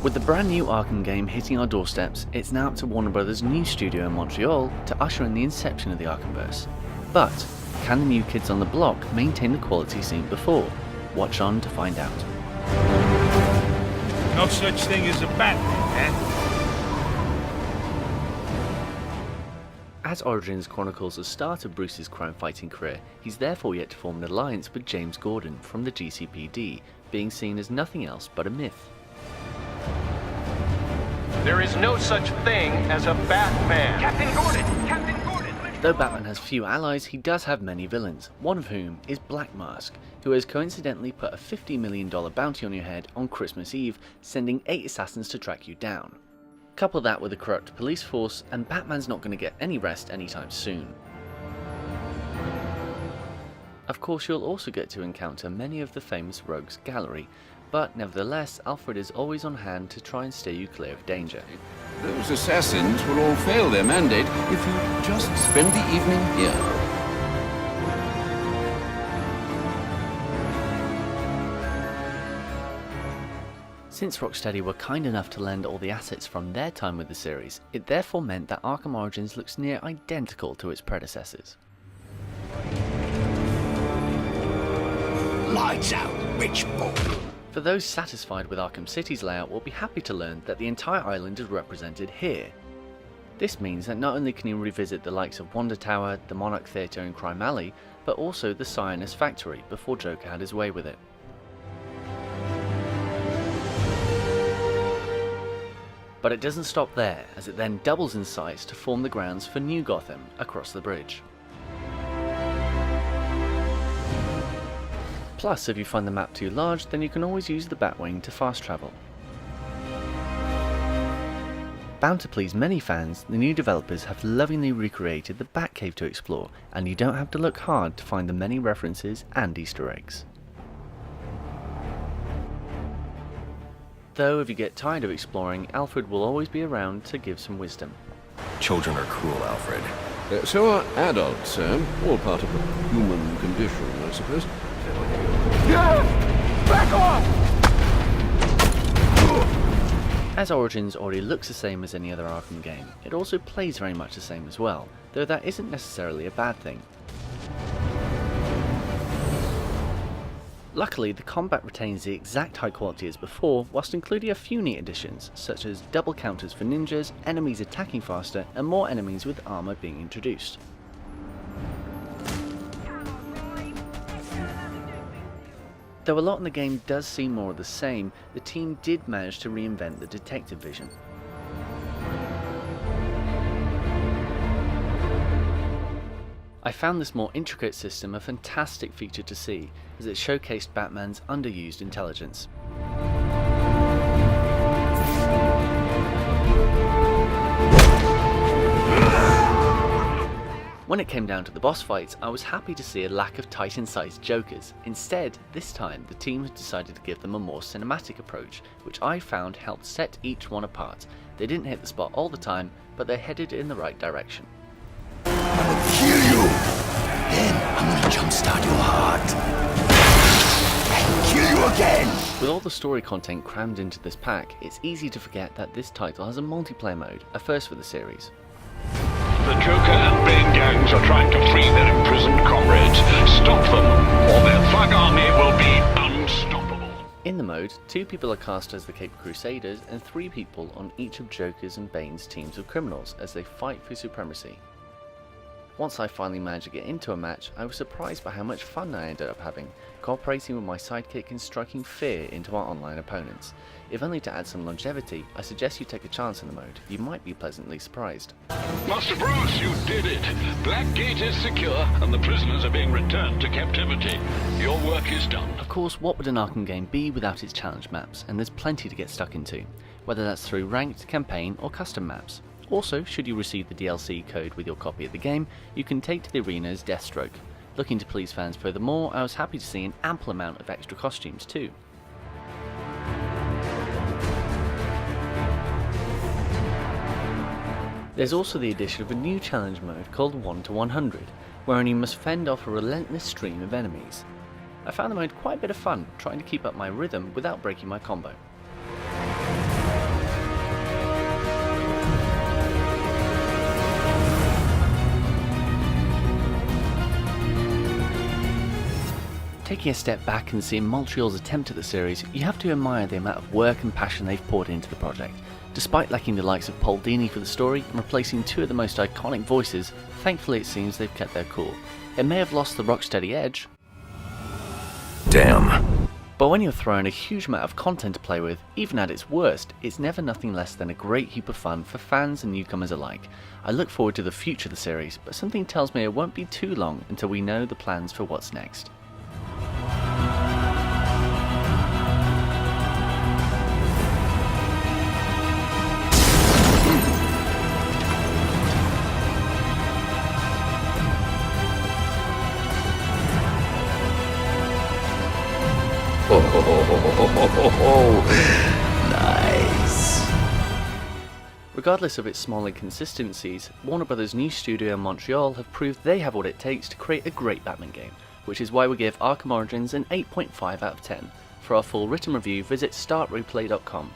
With the brand new Arkham game hitting our doorsteps, it's now up to Warner Bros.' new studio in Montreal to usher in the inception of the Arkhamverse. But can the new kids on the block maintain the quality seen before? Watch on to find out. No such thing as a Batman, eh? As Origins chronicles the start of Bruce's crime-fighting career, he's therefore yet to form an alliance with James Gordon from the GCPD, being seen as nothing else but a myth. There is no such thing as a Batman. Captain Gordon! Captain Gordon! Though Batman has few allies, he does have many villains, one of whom is Black Mask, who has coincidentally put a $50 million bounty on your head on Christmas Eve, sending 8 assassins to track you down. Couple that with a corrupt police force, and Batman's not going to get any rest anytime soon. Of course, you'll also get to encounter many of the famous rogues gallery, but nevertheless, Alfred is always on hand to try and steer you clear of danger. Those assassins will all fail their mandate if you just spend the evening here. Since Rocksteady were kind enough to lend all the assets from their time with the series, it therefore meant that Arkham Origins looks near identical to its predecessors. Lights out, witch boy! For those satisfied with Arkham City's layout will be happy to learn that the entire island is represented here. This means that not only can you revisit the likes of Wonder Tower, the Monarch Theatre and Crime Alley, but also the Cyanus Factory before Joker had his way with it. But it doesn't stop there, as it then doubles in size to form the grounds for New Gotham across the bridge. Plus, if you find the map too large, then you can always use the Batwing to fast travel. Bound to please many fans, the new developers have lovingly recreated the Batcave to explore, and you don't have to look hard to find the many references and Easter eggs. Though if you get tired of exploring, Alfred will always be around to give some wisdom. Children are cruel, Alfred. So are adults, Sam. All part of the human condition, I suppose. Back off! As Origins already looks the same as any other Arkham game, it also plays very much the same as well, though that isn't necessarily a bad thing. Luckily, the combat retains the exact high quality as before, whilst including a few neat additions, such as double counters for ninjas, enemies attacking faster, and more enemies with armour being introduced. Though a lot in the game does seem more of the same, the team did manage to reinvent the detective vision. I found this more intricate system a fantastic feature to see, as it showcased Batman's underused intelligence. When it came down to the boss fights, I was happy to see a lack of Titan-sized Jokers. Instead, this time the team had decided to give them a more cinematic approach, which I found helped set each one apart. They didn't hit the spot all the time, but they headed in the right direction. Kill you! Then I'm gonna jumpstart your heart. And kill you again! With all the story content crammed into this pack, it's easy to forget that this title has a multiplayer mode, a first for the series. The Joker and Bane gangs are trying to free their imprisoned comrades. Stop them, or their thug army will be unstoppable. In the mode, 2 people are cast as the Cape Crusaders and 3 people on each of Joker's and Bane's teams of criminals as they fight for supremacy. Once I finally managed to get into a match, I was surprised by how much fun I ended up having, cooperating with my sidekick and striking fear into our online opponents. If only to add some longevity, I suggest you take a chance in the mode. You might be pleasantly surprised. Master Bruce, you did it! Blackgate is secure, and the prisoners are being returned to captivity. Your work is done. Of course, what would an Arkham game be without its challenge maps, and there's plenty to get stuck into, whether that's through ranked, campaign, or custom maps. Also, should you receive the DLC code with your copy of the game, you can take to the arena as Deathstroke. Looking to please fans furthermore, I was happy to see an ample amount of extra costumes too. There's also the addition of a new challenge mode called 1 to 100, wherein you must fend off a relentless stream of enemies. I found the mode quite a bit of fun, trying to keep up my rhythm without breaking my combo. Taking a step back and seeing Montreal's attempt at the series, you have to admire the amount of work and passion they've poured into the project. Despite lacking the likes of Paul Dini for the story and replacing two of the most iconic voices, thankfully it seems they've kept their cool. It may have lost the rocksteady edge, Damn. but when you're thrown a huge amount of content to play with, even at its worst, it's never nothing less than a great heap of fun for fans and newcomers alike. I look forward to the future of the series, but something tells me it won't be too long until we know the plans for what's next. Nice. Regardless of its small inconsistencies, Warner Bros.' new studio in Montreal have proved they have what it takes to create a great Batman game, which is why we give Arkham Origins an 8.5 out of 10. For our full written review, visit startreplay.com.